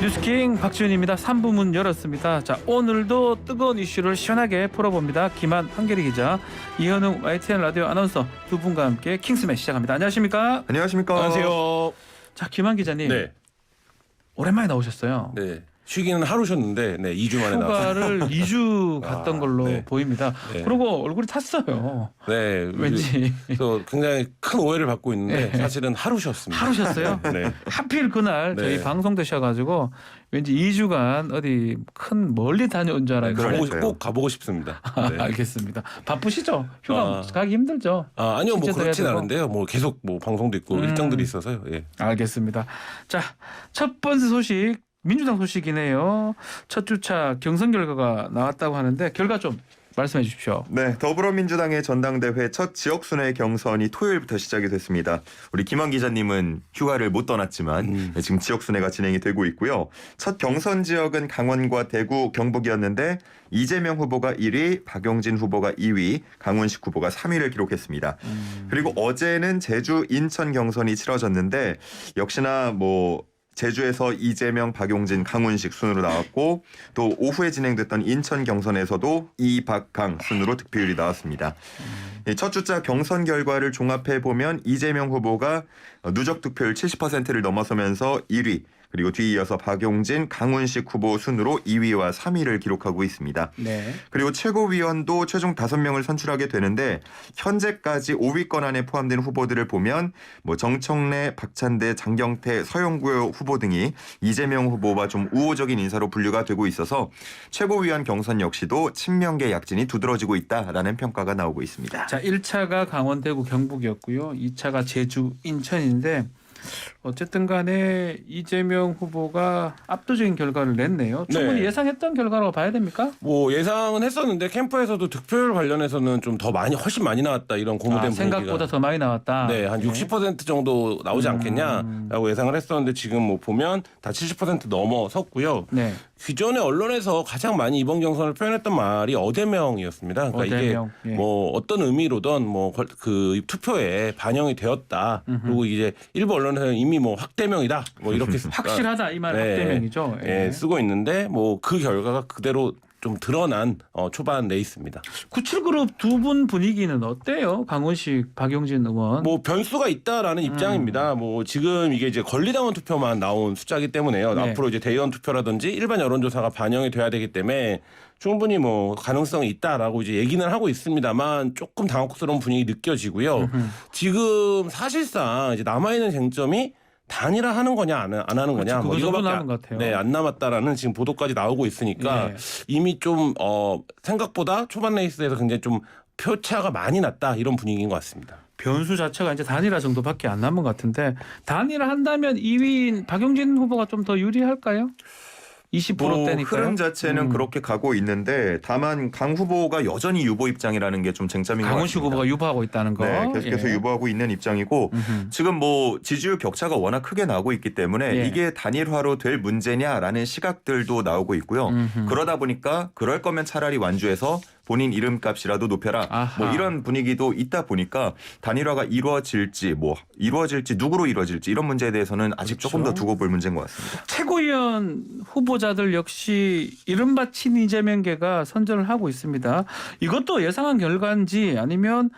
뉴스킹 박지훈입니다. 3부 문 열었습니다. 자, 오늘도 뜨거운 이슈를 시원하게 풀어봅니다. 김한 한겨레 기자, 이현웅 YTN 라디오 아나운서 두 분과 함께 킹스맨 시작합니다. 안녕하십니까? 안녕하십니까? 안녕하세요. 자, 김한 기자님. 네. 오랜만에 나오셨어요. 네. 쉬기는 하루 쉬었는데 2주 만에 나왔어요. 휴가를 2주 갔던 걸로 네. 보입니다. 네. 그리고 얼굴이 탔어요. 네. 왠지. 그래서 굉장히 큰 오해를 받고 있는데 네. 사실은 하루 쉬었습니다. 하루 쉬었어요? 네. 하필 그날 네. 저희 방송 되셔가지고 왠지 2주간 어디 큰 멀리 다녀온 줄 알았는데. 꼭 가보고 싶습니다. 네. 알겠습니다. 바쁘시죠? 휴가 가기 힘들죠? 아니요, 뭐 실제도 그렇진 해야 되고. 않은데요. 뭐 계속 뭐 방송도 있고 일정들이 있어서요. 예. 알겠습니다. 자, 첫 번째 소식 민주당 소식이네요. 첫 주차 경선 결과가 나왔다고 하는데 결과 좀 말씀해 주십시오. 네, 더불어민주당의 전당대회 첫 지역순회 경선이 토요일부터 시작이 됐습니다. 우리 김한 기자님은 휴가를 못 떠났지만 지금 지역순회가 진행이 되고 있고요. 첫 경선 지역은 강원과 대구, 경북이었는데 이재명 후보가 1위, 박용진 후보가 2위, 강훈식 후보가 3위를 기록했습니다. 그리고 어제는 제주, 인천 경선이 치러졌는데 역시나 제주에서 이재명, 박용진, 강훈식 순으로 나왔고 또 오후에 진행됐던 인천 경선에서도 이, 박, 강 순으로 득표율이 나왔습니다. 첫 주자 경선 결과를 종합해보면 이재명 후보가 누적 득표율 70%를 넘어서면서 1위, 그리고 뒤이어서 박용진, 강훈식 후보 순으로 2위와 3위를 기록하고 있습니다. 네. 그리고 최고위원도 최종 5명을 선출하게 되는데 현재까지 5위권 안에 포함된 후보들을 보면 정청래, 박찬대, 장경태, 서영구 후보 등이 이재명 후보와 좀 우호적인 인사로 분류가 되고 있어서 최고위원 경선 역시도 친명계 약진이 두드러지고 있다라는 평가가 나오고 있습니다. 자, 1차가 강원, 대구, 경북이었고요. 2차가 제주, 인천인데 어쨌든 간에 이재명 후보가 압도적인 결과를 냈네요. 충분히 네. 예상했던 결과라고 봐야 됩니까? 뭐 예상은 했었는데 캠프에서도 득표율 관련해서는 좀 더 훨씬 많이 나왔다 이런 고무된 분위기가. 생각보다 더 많이 나왔다. 네, 한 60% 정도 나오지 않겠냐라고 예상을 했었는데 지금 보면 다 70% 넘어섰고요. 네. 기존의 언론에서 가장 많이 이번 경선을 표현했던 말이 어대명이었습니다. 그러니까 어대명. 이게 예. 어떤 의미로든 그 투표에 반영이 되었다. 그리고 이제 일부 언론에서는 이미 확대명이다. 이렇게 확실하다 이 말 네. 확대명이죠. 예. 예, 쓰고 있는데 그 결과가 그대로 좀 드러난 초반 레이스입니다. 97그룹 두 분 분위기는 어때요? 강훈식, 박용진 의원. 변수가 있다라는 입장입니다. 지금 이게 이제 권리당원 투표만 나온 숫자이기 때문에요. 네. 앞으로 이제 대의원 투표라든지 일반 여론조사가 반영이 돼야 되기 때문에 충분히 가능성이 있다라고 이제 얘기는 하고 있습니다만 조금 당혹스러운 분위기 느껴지고요. 지금 사실상 이제 남아 있는 쟁점이 단일화하는 거냐 안 하는 거냐 그거 이거밖에 남은 것 같아요. 네, 안 남았다라는 지금 보도까지 나오고 있으니까 네. 이미 좀 생각보다 초반 레이스에서 굉장히 좀 표차가 많이 났다 이런 분위기인 것 같습니다. 변수 자체가 이제 단일화 정도밖에 안 남은 것 같은데 단일화 한다면 2위인 박용진 후보가 좀 더 유리할까요? 20%대니까요. 흐름 자체는 그렇게 가고 있는데 다만 강 후보가 여전히 유보 입장이라는 게 좀 쟁점인 것 같습니다. 강훈식 후보가 유보하고 있다는 거. 네, 계속해서 예. 유보하고 있는 입장이고 지금 지지율 격차가 워낙 크게 나고 있기 때문에 예. 이게 단일화로 될 문제냐라는 시각들도 나오고 있고요. 그러다 보니까 그럴 거면 차라리 완주해서 본인 이름값이라도 높여라. 아하. 이런 분위기도 있다 보니까 단일화가 이루어질지 누구로 이루어질지 이런 문제에 대해서는 아직 그렇죠. 조금 더 두고 볼 문제인 것 같습니다. 최고위원 후보자들 역시 이른바 친이재명계가 선전을 하고 있습니다. 이것도 예상한 결과인지 아니면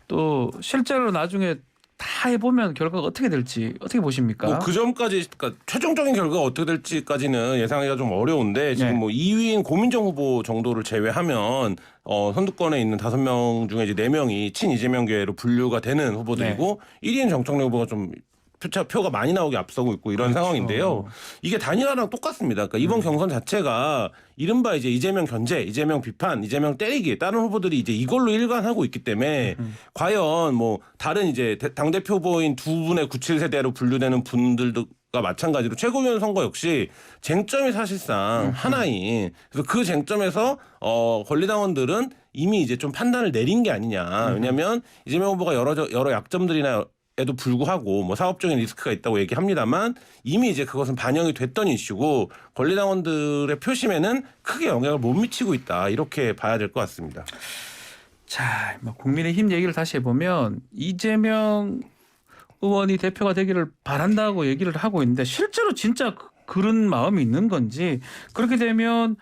또 실제로 나중에 다 해보면 결과가 어떻게 될지 어떻게 보십니까? 그 점까지 그러니까 최종적인 결과가 어떻게 될지까지는 예상하기가 좀 어려운데 지금 네. 2위인 고민정 후보 정도를 제외하면 선두권에 있는 5명 중에 이제 4명이 친이재명계로 분류가 되는 후보들이고 1위인 정청래 후보가 좀 표가 많이 나오게 앞서고 있고 이런 그렇죠. 상황인데요. 이게 단일화랑 똑같습니다. 그러니까 이번 경선 자체가 이른바 이제 이재명 견제, 이재명 비판, 이재명 때리기 다른 후보들이 이제 이걸로 일관하고 있기 때문에 과연 다른 이제 당 대표 후보인 두 분의 97세대로 분류되는 분들도 가 마찬가지로 최고위원 선거 역시 쟁점이 사실상 하나인 그래서 그 쟁점에서 권리당원들은 이미 이제 좀 판단을 내린 게 아니냐. 왜냐하면 이재명 후보가 여러 약점들이나 에도 불구하고 사업적인 리스크가 있다고 얘기합니다만 이미 이제 그것은 반영이 됐던 이슈고 권리당원들의 표심에는 크게 영향을 못 미치고 있다 이렇게 봐야 될 것 같습니다. 자, 국민의힘 얘기를 다시 해보면 이재명 의원이 대표가 되기를 바란다고 얘기를 하고 있는데 실제로 진짜 그런 마음이 있는 건지 그렇게 되면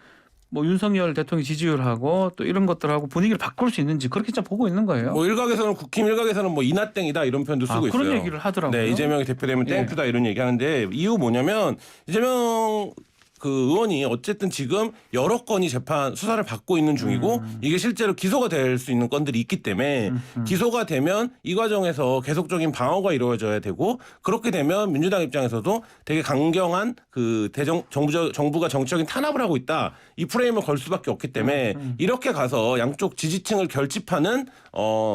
뭐 윤석열 대통령 지지율하고 또 이런 것들하고 분위기를 바꿀 수 있는지 그렇게 좀 보고 있는 거예요. 뭐 일각에서는 국힘 일각에서는 뭐 이나땡이다 이런 표현도 쓰고 있어요. 그런 얘기를 하더라고요. 네, 이재명이 대표되면 예. 땡큐다 이런 얘기하는데 이유 뭐냐면 이재명 그 의원이 어쨌든 지금 여러 건이 재판 수사를 받고 있는 중이고 이게 실제로 기소가 될 수 있는 건들이 있기 때문에 기소가 되면 이 과정에서 계속적인 방어가 이루어져야 되고 그렇게 되면 민주당 입장에서도 되게 강경한 그 정부가 정치적인 탄압을 하고 있다 이 프레임을 걸 수밖에 없기 때문에 이렇게 가서 양쪽 지지층을 결집하는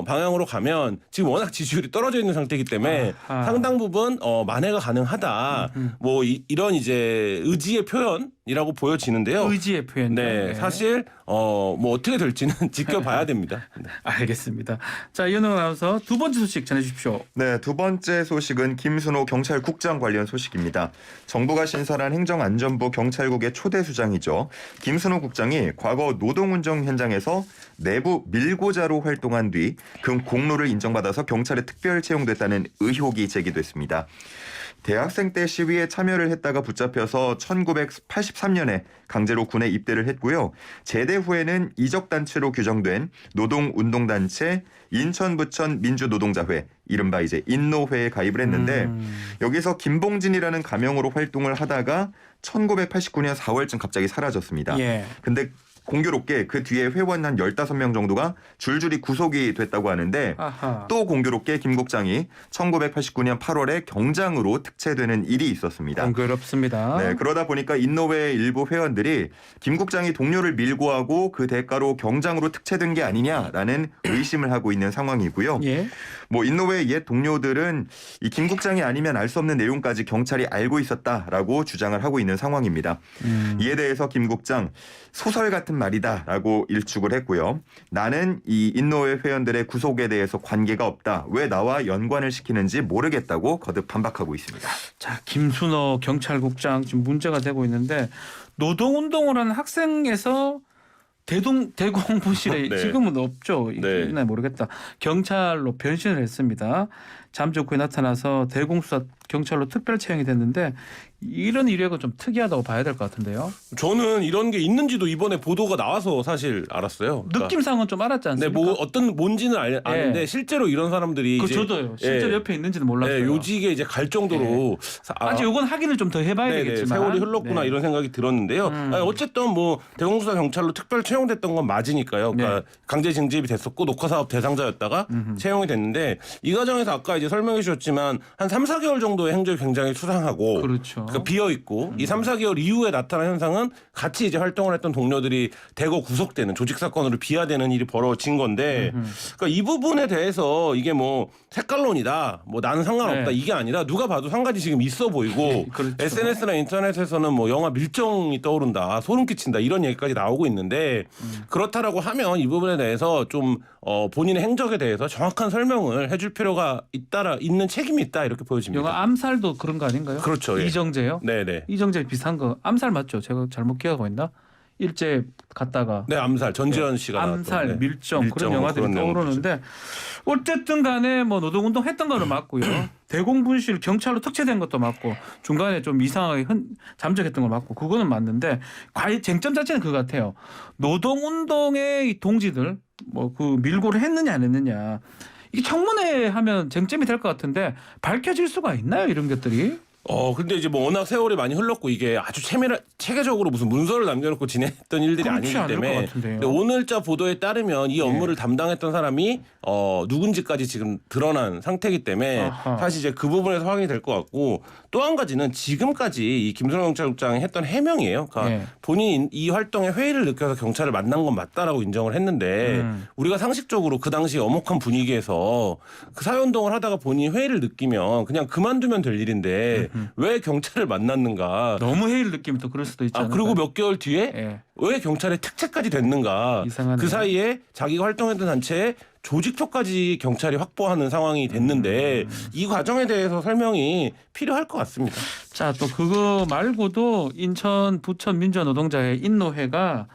방향으로 가면 지금 워낙 지지율이 떨어져 있는 상태이기 때문에 아하. 상당 부분 만회가 가능하다. 뭐 이런 이제 의지의 표현이라고 보여지는데요. 의지의 표현. 네, 사실 뭐 어떻게 될지는 지켜봐야 됩니다. 네. 알겠습니다. 자, 이현웅 아나운서 두 번째 소식 전해주십시오. 네, 두 번째 소식은 김순호 경찰국장 관련 소식입니다. 정부가 신설한 행정안전부 경찰국의 초대 수장이죠. 김순호 국장이 과거 노동운동 현장에서 내부 밀고자로 활동한 뒤 그 공로를 인정받아서 경찰에 특별 채용됐다는 의혹이 제기됐습니다. 대학생 때 시위에 참여를 했다가 붙잡혀서 1983년에 강제로 군에 입대를 했고요. 제대 후에는 이적단체로 규정된 노동운동단체 인천부천 민주노동자회 이른바 이제 인노회에 가입을 했는데 여기서 김봉진이라는 가명으로 활동을 하다가 1989년 4월쯤 갑자기 사라졌습니다. 예. 근데 공교롭게 그 뒤에 회원 한 15명 정도가 줄줄이 구속이 됐다고 하는데 아하. 또 공교롭게 김 국장이 1989년 8월에 경장으로 특채되는 일이 있었습니다. 공교롭습니다. 네, 그러다 보니까 인노회 일부 회원들이 김 국장이 동료를 밀고 하고 그 대가로 경장으로 특채된 게 아니냐라는 의심을 하고 있는 상황이고요. 예. 뭐 인노회 옛 동료들은 이 김 국장이 아니면 알 수 없는 내용까지 경찰이 알고 있었다라고 주장을 하고 있는 상황입니다. 이에 대해서 김 국장 소설 같은 말이다라고 일축을 했고요. 나는 이 인노회 회원들의 구속에 대해서 관계가 없다. 왜 나와 연관을 시키는지 모르겠다고 거듭 반박하고 있습니다. 자, 김순호 경찰국장 지금 문제가 되고 있는데 노동운동을 하는 학생에서 대공부실에 네. 지금은 없죠. 네. 있나 모르겠다. 경찰로 변신을 했습니다. 잠시 후에 나타나서 대공수사 경찰로 특별 채용이 됐는데 이런 이력은 좀 특이하다고 봐야 될 것 같은데요. 저는 이런 게 있는지도 이번에 보도가 나와서 사실 알았어요. 그러니까 느낌상은 좀 알았지 네, 않습니까? 뭐 뭔지는 아는데 실제로 이런 사람들이 그 이제 저도요. 실제로 예. 옆에 있는지는 몰랐어요. 네, 요직에 이제 갈 정도로 아직 요건 확인을 좀 더 해봐야 네네, 되겠지만 세월이 흘렀구나 네. 이런 생각이 들었는데요. 아니, 어쨌든 뭐 대공수사 경찰로 특별 채용됐던 건 맞으니까요. 그러니까 네. 강제 징집이 됐었고 녹화사업 대상자였다가 채용이 됐는데 이 과정에서 아까 이제 설명해 주셨지만 한 3, 4개월 정도의 행적이 굉장히 수상하고 그렇죠. 그러니까 비어 있고 이 3, 4개월 이후에 나타난 현상은 같이 이제 활동을 했던 동료들이 대거 구속되는 조직 사건으로 비화되는 일이 벌어진 건데 그러니까 이 부분에 대해서 이게 뭐 색깔론이다. 뭐 나는 상관없다. 네. 이게 아니라 누가 봐도 한 가지 지금 있어 보이고 그렇죠. SNS나 인터넷에서는 뭐 영화 밀정이 떠오른다. 소름 끼친다. 이런 얘기까지 나오고 있는데 그렇다라고 하면 이 부분에 대해서 좀 본인의 행적에 대해서 정확한 설명을 해줄 필요가 있는 책임이 있다. 이렇게 보여집니다. 영화 암살도 그런 거 아닌가요? 그렇죠. 예. 이정재요? 네네. 이정재 비슷한 거 암살 맞죠? 제가 잘못 기억하고 있나? 일제 갔다가 네, 암살 전지현 씨가 암살, 나왔던, 네. 밀정 그런 영화들이 그런 내용들이죠. 떠오르는데 어쨌든 간에 뭐 노동운동 했던 거는 맞고요. 대공분실 경찰로 특채된 것도 맞고 중간에 좀 이상하게 잠적했던 거 맞고 그거는 맞는데 과연 쟁점 자체는 그거 같아요. 노동운동의 이 동지들 뭐 그 밀고를 했느냐 안 했느냐 이게 청문회 하면 쟁점이 될 것 같은데 밝혀질 수가 있나요 이런 것들이? 근데 이제 뭐 워낙 세월이 많이 흘렀고 이게 아주 체계적으로 무슨 문서를 남겨놓고 진행했던 일들이 그렇지 아니기 않을 것 때문에 같은데요. 근데 오늘자 보도에 따르면 이 업무를 담당했던 사람이 누군지까지 지금 드러난 상태이기 때문에 아하. 사실 이제 그 부분에서 확인이 될 것 같고 또 한 가지는 지금까지 이 김순호 경찰국장이 했던 해명이에요. 그러니까 네. 본인이 이 활동에 회의를 느껴서 경찰을 만난 건 맞다라고 인정을 했는데 우리가 상식적으로 그 당시 엄혹한 분위기에서 그 사회운동을 하다가 본인이 회의를 느끼면 그냥 그만두면 될 일인데 왜 경찰을 만났는가? 너무 회의를 느끼면 또 그럴 수도 있잖아요. 그리고 몇 개월 뒤에 예. 왜 경찰에 특채까지 됐는가? 이상하네요. 그 사이에 자기가 활동했던 단체에 조직표까지 경찰이 확보하는 상황이 됐는데 이 과정에 대해서 설명이 필요할 것 같습니다. 자, 또 그거 말고도 인천 부천 민주노동자회 인노회가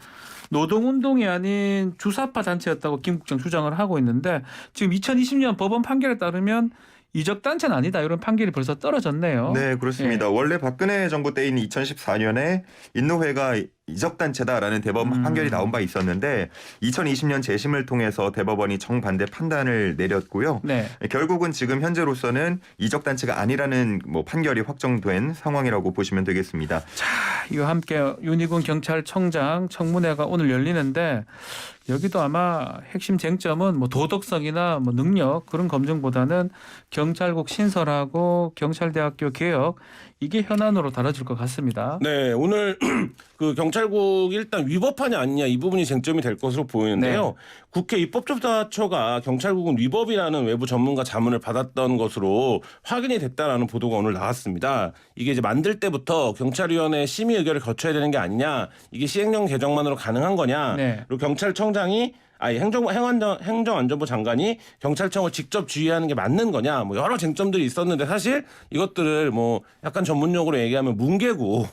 노동운동이 아닌 주사파 단체였다고 김 국장 주장을 하고 있는데 지금 2020년 법원 판결에 따르면 이적 단체는 아니다 이런 판결이 벌써 떨어졌네요. 네, 그렇습니다. 예. 원래 박근혜 정부 때인 2014년에 인노회가 이적단체다라는 대법원 판결이 나온 바 있었는데 2020년 재심을 통해서 대법원이 정반대 판단을 내렸고요. 네. 결국은 지금 현재로서는 이적단체가 아니라는 판결이 확정된 상황이라고 보시면 되겠습니다. 이와 함께 윤희군 경찰청장 청문회가 오늘 열리는데 여기도 아마 핵심 쟁점은 도덕성이나 능력 그런 검증보다는 경찰국 신설하고 경찰대학교 개혁 이게 현안으로 다뤄질 것 같습니다. 네, 오늘 그 경찰국 일단 위법하냐 아니냐 이 부분이 쟁점이 될 것으로 보이는데요. 네. 국회 입법조사처가 경찰국은 위법이라는 외부 전문가 자문을 받았던 것으로 확인이 됐다라는 보도가 오늘 나왔습니다. 이게 이제 만들 때부터 경찰위원회 심의 의결을 거쳐야 되는 게 아니냐, 이게 시행령 개정만으로 가능한 거냐, 네. 그리고 경찰청장이 행정안전부 장관이 경찰청을 직접 지휘하는 게 맞는 거냐, 여러 쟁점들이 있었는데 사실 이것들을 약간 전문용어로 얘기하면 뭉개고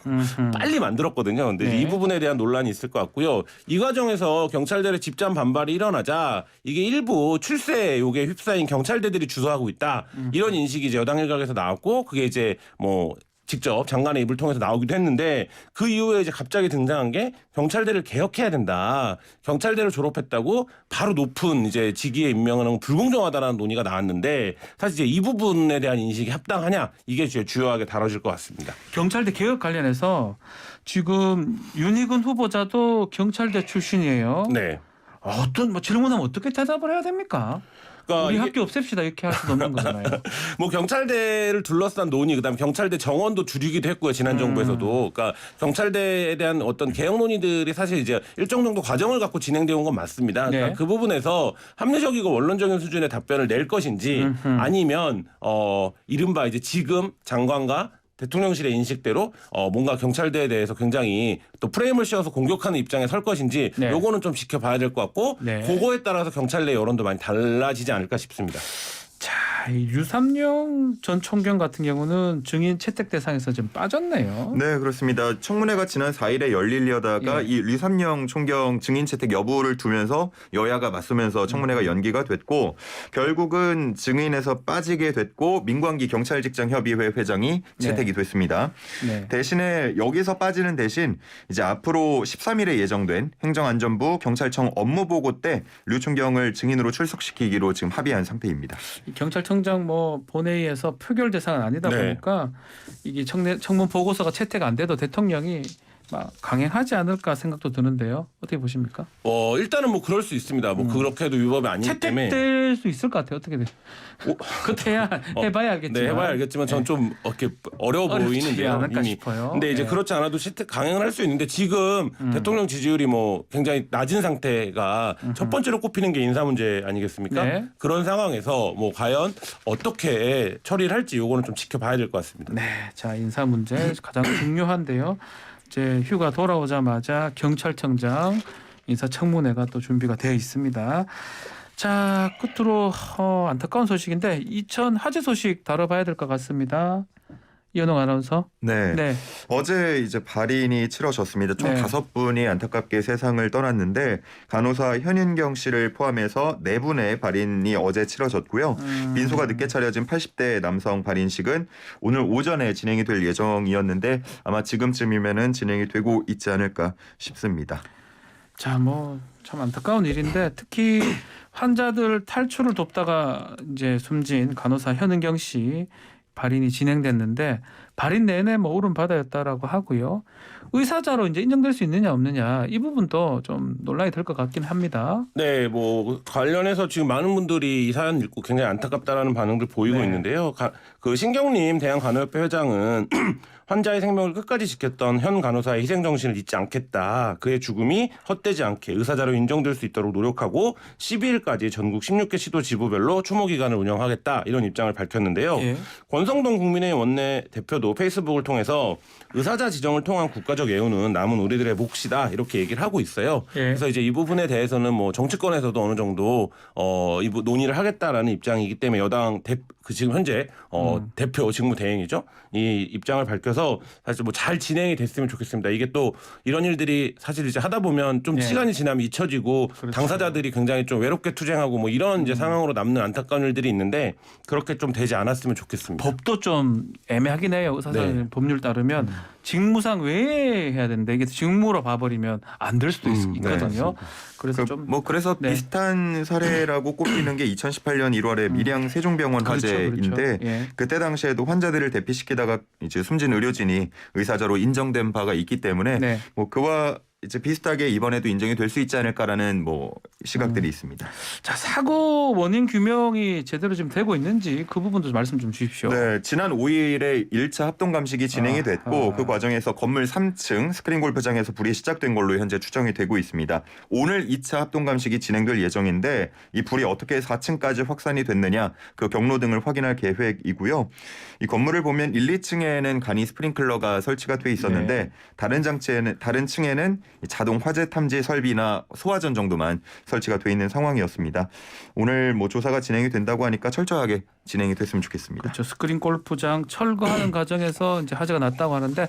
빨리 만들었거든요. 근데 네. 이 부분에 대한 논란이 있을 것 같고요. 이 과정에서 경찰들의 집단 반발이 일어나자 이게 일부 출세 욕에 휩싸인 경찰대들이 주도하고 있다. 이런 인식이 이제 여당 일각에서 나왔고, 그게 이제 직접 장관의 입을 통해서 나오기도 했는데, 그 이후에 이제 갑자기 등장한 게 경찰대를 개혁해야 된다. 경찰대를 졸업했다고 바로 높은 이제 직위에 임명하는 건 불공정하다라는 논의가 나왔는데, 사실 이제 이 부분에 대한 인식이 합당하냐, 이게 주요하게 다뤄질 것 같습니다. 경찰대 개혁 관련해서 지금 윤희근 후보자도 경찰대 출신이에요. 네. 어떤 질문하면 어떻게 대답을 해야 됩니까? 그러니까 우리 이게 학교 없앱시다 이렇게 할 수도 없는 거잖아요. 경찰대를 둘러싼 논의, 그다음에 경찰대 정원도 줄이기도 했고요, 지난 정부에서도. 그러니까 경찰대에 대한 어떤 개혁 논의들이 사실 이제 일정 정도 과정을 갖고 진행되어 온 건 맞습니다. 그러니까 네. 그 부분에서 합리적이고 원론적인 수준의 답변을 낼 것인지, 아니면 이른바 이제 지금 장관과 대통령실의 인식대로 뭔가 경찰대에 대해서 굉장히 또 프레임을 씌워서 공격하는 입장에 설 것인지, 네. 요거는 좀 지켜봐야 될 것 같고, 네. 그거에 따라서 경찰 내 여론도 많이 달라지지 않을까 싶습니다. 자, 이 유삼용 전 총경 같은 경우는 증인 채택 대상에서 좀 빠졌네요. 네, 그렇습니다. 청문회가 지난 4일에 열리려다가 예. 이 류삼영 총경 증인 채택 여부를 두면서 여야가 맞서면서 청문회가 연기가 됐고, 결국은 증인에서 빠지게 됐고 민광기 경찰직장협의회 회장이 채택이 됐습니다. 네. 대신에 여기서 빠지는 대신 이제 앞으로 13일에 예정된 행정안전부 경찰청 업무보고 때 류 총경을 증인으로 출석시키기로 지금 합의한 상태입니다. 경찰청장 본회의에서 표결 대상은 아니다 네. 보니까 이게 청문 보고서가 채택 안 돼도 대통령이 막 강행하지 않을까 생각도 드는데요. 어떻게 보십니까? 일단은 그럴 수 있습니다. 그렇게 해도 위법이 아니기 때문에. 채택될 수 있을 것 같아요. 어떻게 돼? 그때 해봐야 알겠지만. 네, 해봐야 알겠지만 전 좀 이렇게 어려워 어렵지 보이는데요. 않을까 이미. 싶어요. 근데 이제 네. 그렇지 않아도 채택 강행을 할 수 있는데, 지금 대통령 지지율이 굉장히 낮은 상태가 첫 번째로 꼽히는 게 인사 문제 아니겠습니까? 네. 그런 상황에서 과연 어떻게 처리를 할지 요거는 좀 지켜봐야 될 것 같습니다. 네, 자 인사 문제 가장 중요한데요. 이제 휴가 돌아오자마자 경찰청장 인사청문회가 또 준비가 되어 있습니다. 자, 끝으로 안타까운 소식인데 이천 화재 소식 다뤄봐야 될 것 같습니다. 이현웅 아나운서. 네. 네. 어제 이제 발인이 치러졌습니다. 총 네. 5분이 안타깝게 세상을 떠났는데 간호사 현인경 씨를 포함해서 4분의 발인이 어제 치러졌고요. 민소가 늦게 차려진 80대 남성 발인식은 오늘 오전에 진행이 될 예정이었는데 아마 지금쯤이면은 진행이 되고 있지 않을까 싶습니다. 자, 참 안타까운 일인데 특히 환자들 탈출을 돕다가 이제 숨진 간호사 현은경 씨 발인이 진행됐는데 발인 내내 울음 바다였다라고 하고요. 의사자로 이제 인정될 수 있느냐 없느냐 이 부분도 좀 논란이 될 것 같긴 합니다. 네, 관련해서 지금 많은 분들이 이 사연 읽고 굉장히 안타깝다라는 반응들 보이고 네. 있는데요. 그 신경림 대한간호협회 회장은 환자의 생명을 끝까지 지켰던 현 간호사의 희생 정신을 잊지 않겠다. 그의 죽음이 헛되지 않게 의사자로 인정될 수 있도록 노력하고 12일까지 전국 16개 시도 지부별로 추모 기간을 운영하겠다. 이런 입장을 밝혔는데요. 예. 권성동 국민의힘 원내 대표도 또 페이스북을 통해서 의사자 지정을 통한 국가적 예우는 남은 우리들의 몫이다 이렇게 얘기를 하고 있어요. 예. 그래서 이제 이 부분에 대해서는 뭐 정치권에서도 어느 정도 이 논의를 하겠다라는 입장이기 때문에 여당 지금 현재 대표 직무대행이죠. 이 입장을 밝혀서 사실 뭐 잘 진행이 됐으면 좋겠습니다. 이게 또 이런 일들이 사실 이제 하다 보면 좀 예. 시간이 지나면 잊혀지고 그렇죠. 당사자들이 굉장히 좀 외롭게 투쟁하고 뭐 이런 이제 상황으로 남는 안타까운 일들이 있는데 그렇게 좀 되지 않았으면 좋겠습니다. 법도 좀 애매하긴 해요. 의사상 네. 법률 따르면 직무상 왜 해야 되는데 이게 직무로 봐버리면 안 될 수도 있거든요. 그래서 좀 그래서 네. 비슷한 사례라고 꼽히는 게 2018년 1월에 밀양 세종병원 그렇죠, 화재인데 그렇죠. 예. 그때 당시에도 환자들을 대피시키다가 이제 숨진 의료진이 의사자로 인정된 바가 있기 때문에 네. 뭐 그와 이제 비슷하게 이번에도 인정이 될 수 있지 않을까라는 뭐 시각들이 있습니다. 자, 사고 원인 규명이 제대로 지금 되고 있는지 그 부분도 말씀 좀 주십시오. 네, 지난 5일에 1차 합동 감식이 진행이 됐고 그 과정에서 건물 3층 스크린 골프장에서 불이 시작된 걸로 현재 추정이 되고 있습니다. 오늘 2차 합동 감식이 진행될 예정인데 이 불이 어떻게 4층까지 확산이 됐느냐 그 경로 등을 확인할 계획이고요. 이 건물을 보면 1, 2층에는 간이 스프링클러가 설치가 돼 있었는데 다른 층에는 자동 화재 탐지 설비나 소화전 정도만 설치가 돼 있는 상황이었습니다. 오늘 뭐 조사가 진행이 된다고 하니까 철저하게 진행이 됐으면 좋겠습니다. 그렇죠. 스크린 골프장 철거하는 과정에서 이제 화재가 났다고 하는데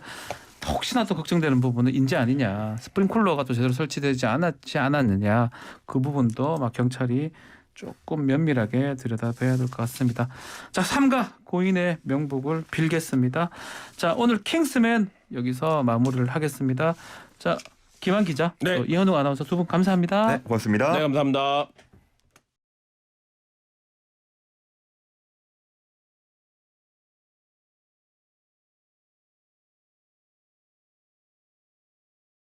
혹시나 또 걱정되는 부분은 인재 아니냐. 스프링쿨러가 또 제대로 설치되지 않았느냐. 그 부분도 막 경찰이 조금 면밀하게 들여다봐야 될 것 같습니다. 자, 삼가 고인의 명복을 빌겠습니다. 자, 오늘 킹스맨 여기서 마무리를 하겠습니다. 자, 김한 기자, 네. 또 이현웅 아나운서 두 분 감사합니다. 네, 고맙습니다. 네, 감사합니다.